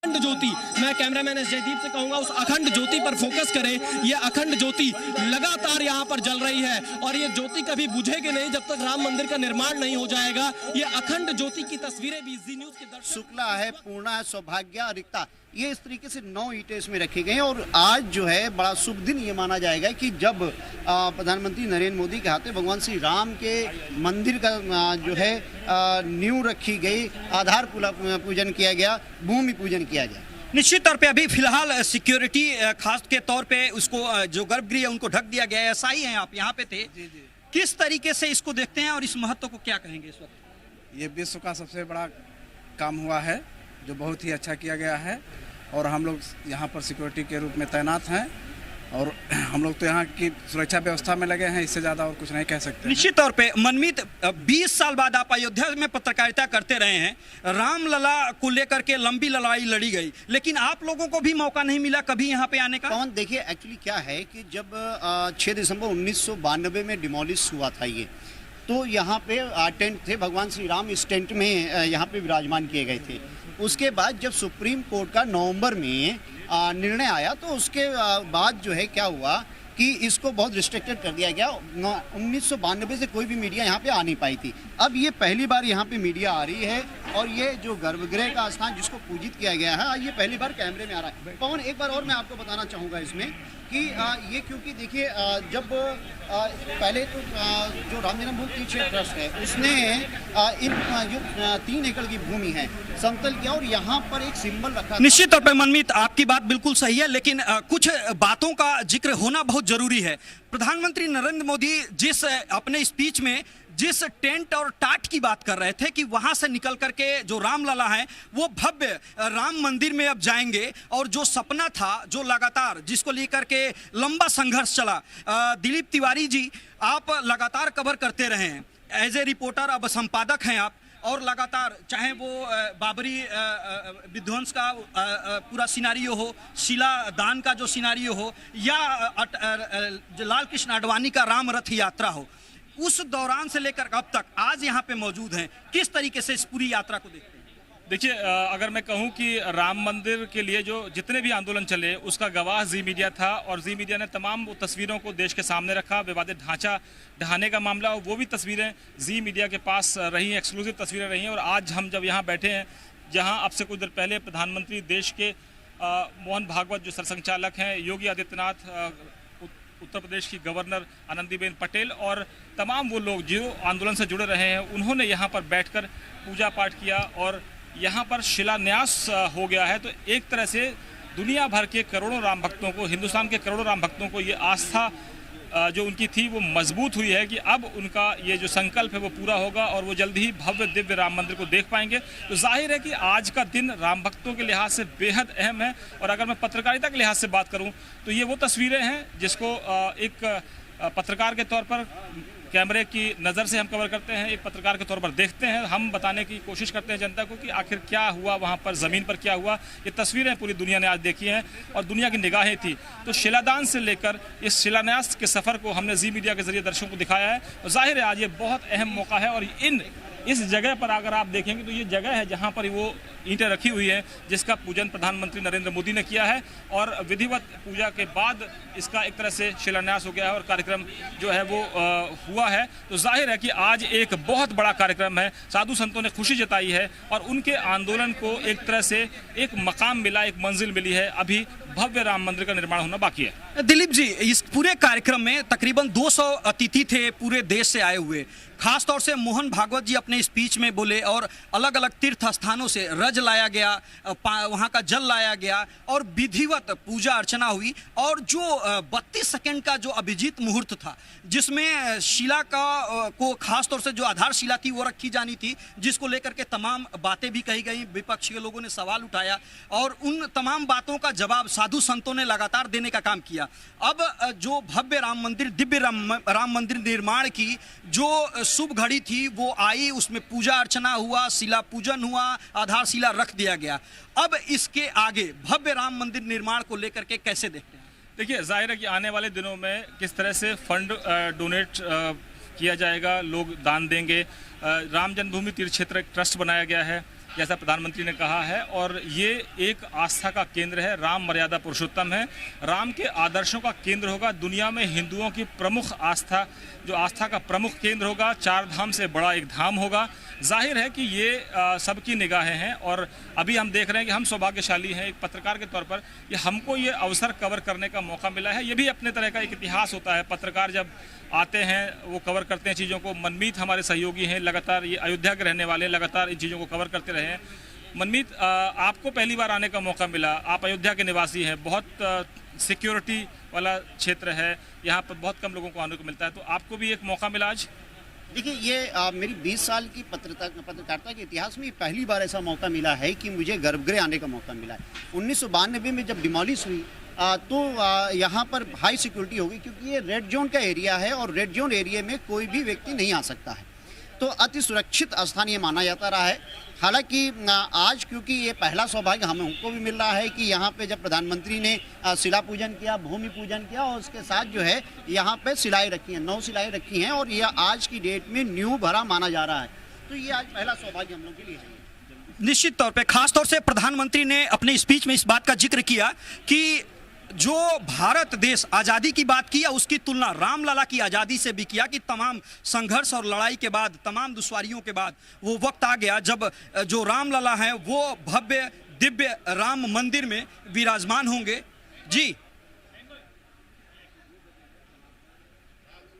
अखंड ज्योति, मैं cameraman S Jaideep से कहूंगा उस अखंड ज्योति पर फोकस करें। ये अखंड ज्योति लगातार यहाँ पर जल रही है और ये ज्योति कभी बुझेगी नहीं जब तक राम मंदिर का निर्माण नहीं हो जाएगा। ये अखंड ज्योति की तस्वीरें भी जी न्यूज के दर्शक। शुक्ला है, पूर्णा है, सौभाग्य, रिक्ता, ये इस तरीके से 9 ईंटें इसमें रखी गई हैं और आज जो है बड़ा शुभ दिन ये माना जाएगा कि जब प्रधानमंत्री नरेंद्र मोदी के हाथे भगवान श्री राम के मंदिर का जो है नींव रखी गई, आधार पूजन किया गया, भूमि पूजन किया गया। निश्चित तौर पे अभी फिलहाल सिक्योरिटी खास के तौर पे उसको जो गर्भगृह है उनको ढक दिया गया है। ऐसा ही है, आप यहाँ पे थे, किस तरीके से इसको देखते हैं और इस महत्व को क्या कहेंगे इस वक्त? ये विश्व का सबसे बड़ा काम हुआ है जो बहुत ही अच्छा किया गया है और हम लोग यहाँ पर सिक्योरिटी के रूप में तैनात हैं और हम लोग तो यहाँ की सुरक्षा व्यवस्था में लगे हैं, इससे ज़्यादा और कुछ नहीं कह सकते। निश्चित तौर पे मनमीत, 20 साल बाद आप अयोध्या में पत्रकारिता करते रहे हैं, रामलला को लेकर के लंबी लड़ाई लड़ी गई, लेकिन आप लोगों को भी मौका नहीं मिला कभी यहाँ पे आने का? कौन, देखिए एक्चुअली क्या है कि जब 6 दिसंबर 1992 में डिमोलिश हुआ था ये, तो यहाँ पे टेंट थे, भगवान श्री राम इस टेंट में यहाँ पे विराजमान किए गए थे। उसके बाद जब सुप्रीम कोर्ट का नवंबर में निर्णय आया तो उसके बाद जो है क्या हुआ कि इसको बहुत रिस्ट्रिक्टेड कर दिया गया। 1992 से कोई भी मीडिया यहाँ पे आ नहीं पाई थी। अब ये पहली बार यहाँ पे मीडिया आ रही है और ये जो गर्भगृह का स्थान जिसको पूजित किया गया है, ये पहली बार कैमरे में आ रहा है। पवन, एक बार और मैं आपको बताना चाहूँगा इसमें कि ये क्योंकि देखिए जब पहले तो जो राम जन्मभूमि तीर्थ क्षेत्र ट्रस्ट है उसने इन जो 3 एकड़ की भूमि है समतल किया और यहाँ पर एक सिंबल रखा। निश्चित तौर पर मनमीत, आपकी बात बिल्कुल सही है, लेकिन कुछ बातों का जिक्र होना बहुत जरूरी है। प्रधानमंत्री नरेंद्र मोदी जिस अपने स्पीच में जिस टेंट और टाट की बात कर रहे थे कि वहां से निकल करके जो रामलला है वो भव्य राम मंदिर में अब जाएंगे, और जो सपना था, जो लगातार जिसको लेकर के लंबा संघर्ष चला, दिलीप तिवारी जी आप लगातार कवर करते रहे हैं, एज ए रिपोर्टर अब संपादक हैं आप, और लगातार चाहे वो बाबरी विध्वंस का पूरा सिनारियो हो, शिला दान का जो सिनारियो हो, या लाल कृष्ण आडवाणी का राम रथ यात्रा हो, उस दौरान से लेकर अब तक आज यहाँ पे मौजूद हैं, किस तरीके से इस पूरी यात्रा को देखते हैं? देखिए, अगर मैं कहूँ कि राम मंदिर के लिए जो जितने भी आंदोलन चले उसका गवाह जी मीडिया था और जी मीडिया ने तमाम वो तस्वीरों को देश के सामने रखा। विवादित ढांचा ढहाने का मामला, वो भी तस्वीरें जी मीडिया के पास रही हैं, एक्सक्लूसिव तस्वीरें रही हैं। और आज हम जब यहाँ बैठे हैं, जहाँ अब से कुछ देर पहले प्रधानमंत्री देश के मोहन भागवत जो सरसंघचालक हैं, योगी आदित्यनाथ, उत्तर प्रदेश की गवर्नर आनंदीबेन पटेल और तमाम वो लोग जो आंदोलन से जुड़े रहे हैं, उन्होंने यहाँ पर बैठकर पूजा पाठ किया और यहाँ पर शिलान्यास हो गया है। तो एक तरह से दुनिया भर के करोड़ों राम भक्तों को, हिंदुस्तान के करोड़ों राम भक्तों को ये आस्था जो उनकी थी वो मजबूत हुई है कि अब उनका ये जो संकल्प है वो पूरा होगा और वो जल्दी ही भव्य दिव्य राम मंदिर को देख पाएंगे। तो जाहिर है कि आज का दिन राम भक्तों के लिहाज से बेहद अहम है। और अगर मैं पत्रकारिता के लिहाज से बात करूं तो ये वो तस्वीरें हैं जिसको एक पत्रकार के तौर पर कैमरे की नज़र से हम कवर करते हैं, एक पत्रकार के तौर पर देखते हैं, हम बताने की कोशिश करते हैं जनता को कि आखिर क्या हुआ वहाँ पर, ज़मीन पर क्या हुआ। ये तस्वीरें पूरी दुनिया ने आज देखी हैं और दुनिया की निगाहें थी। तो शिलादान से लेकर इस शिलान्यास के सफ़र को हमने जी मीडिया के जरिए दर्शकों को दिखाया है। और जाहिर है आज ये बहुत अहम मौका है। और इस जगह पर अगर आप देखेंगे तो ये जगह है जहाँ पर वो ईंटें रखी हुई हैं जिसका पूजन प्रधानमंत्री नरेंद्र मोदी ने किया है और विधिवत पूजा के बाद इसका एक तरह से शिलान्यास हो गया है और कार्यक्रम जो है वो हुआ है। तो जाहिर है कि आज एक बहुत बड़ा कार्यक्रम है, साधु संतों ने खुशी जताई है और उनके आंदोलन को एक तरह से एक मकाम मिला, एक मंजिल मिली है। अभी भव्य राम मंदिर का निर्माण होना बाकी है। दिलीप जी, इस पूरे कार्यक्रम में तकरीबन 200 अतिथि थे पूरे देश से आए हुए, खास तौर से मोहन भागवत जी अपने स्पीच में बोले और अलग अलग तीर्थ स्थानों से रज लाया गया, वहां का जल लाया गया और विधिवत पूजा अर्चना हुई। और जो 32 सेकंड का जो अभिजीत मुहूर्त था जिसमें शिला को खास तौर से जो आधारशिला थी वो रखी जानी थी, जिसको लेकर के तमाम बातें भी कही गई, विपक्ष के लोगों ने सवाल उठाया और उन तमाम बातों का जवाब साधु संतों ने लगातार देने का काम किया। अब जो भव्य राम मंदिर, दिव्य राम मंदिर निर्माण की जो शुभ घड़ी थी वो आई, उसमें पूजा अर्चना हुआ, शिला पूजन हुआ, आधारशिला रख दिया गया। अब इसके आगे भव्य राम मंदिर निर्माण को लेकर के कैसे देखते हैं? देखिए, जाहिर है कि आने वाले दिनों में किस तरह से फंड डोनेट किया जाएगा, लोग दान देंगे। राम जन्मभूमि तीर्थ क्षेत्र ट्रस्ट बनाया गया है जैसा प्रधानमंत्री ने कहा है, और ये एक आस्था का केंद्र है। राम मर्यादा पुरुषोत्तम है, राम के आदर्शों का केंद्र होगा। दुनिया में हिंदुओं की प्रमुख आस्था, जो आस्था का प्रमुख केंद्र होगा, 4 धाम से बड़ा एक धाम होगा। जाहिर है कि ये सबकी निगाहें हैं, और अभी हम देख रहे हैं कि हम सौभाग्यशाली हैं एक पत्रकार के तौर पर, ये हमको ये अवसर कवर करने का मौका मिला है। ये भी अपने तरह का एक इतिहास होता है, पत्रकार जब आते हैं वो कवर करते हैं चीज़ों को। मनमीत हमारे सहयोगी हैं, लगातार ये अयोध्या के रहने वाले, लगातार इन चीज़ों को कवर करते रहे हैं। मनमीत, आपको पहली बार आने का मौका मिला, आप अयोध्या के निवासी हैं, बहुत सिक्योरिटी वाला क्षेत्र है, यहाँ पर बहुत कम लोगों को आने को मिलता है, तो आपको भी एक मौका मिला आज? देखिए, ये मेरी 20 साल की पत्रकारिता के इतिहास में ये पहली बार ऐसा मौका मिला है कि मुझे गर्भगृह आने का मौका मिला है। 1992 में जब डिमोलिश हुई तो यहाँ पर हाई सिक्योरिटी होगी, क्योंकि ये रेड जोन का एरिया है और रेड जोन एरिया में कोई भी व्यक्ति नहीं आ सकता है, तो अति सुरक्षित स्थान ये माना जाता रहा है। हालांकि आज क्योंकि ये पहला सौभाग्य हमको भी मिल रहा है कि यहाँ पे जब प्रधानमंत्री ने शिला पूजन किया, भूमि पूजन किया, और उसके साथ जो है यहाँ पे शिलाएं रखी हैं, 9 शिलाएं रखी हैं, और यह आज की डेट में न्यू भरा माना जा रहा है, तो ये आज पहला सौभाग्य हम लोग के लिए है। निश्चित तौर पे, खास तौर से प्रधानमंत्री ने अपने स्पीच में इस बात का जिक्र किया कि जो भारत देश आज़ादी की बात की, उसकी तुलना रामलला की आज़ादी से भी किया कि तमाम संघर्ष और लड़ाई के बाद, तमाम दुश्वारियों के बाद वो वक्त आ गया जब जो रामलला हैं वो भव्य दिव्य राम मंदिर में विराजमान होंगे। जी।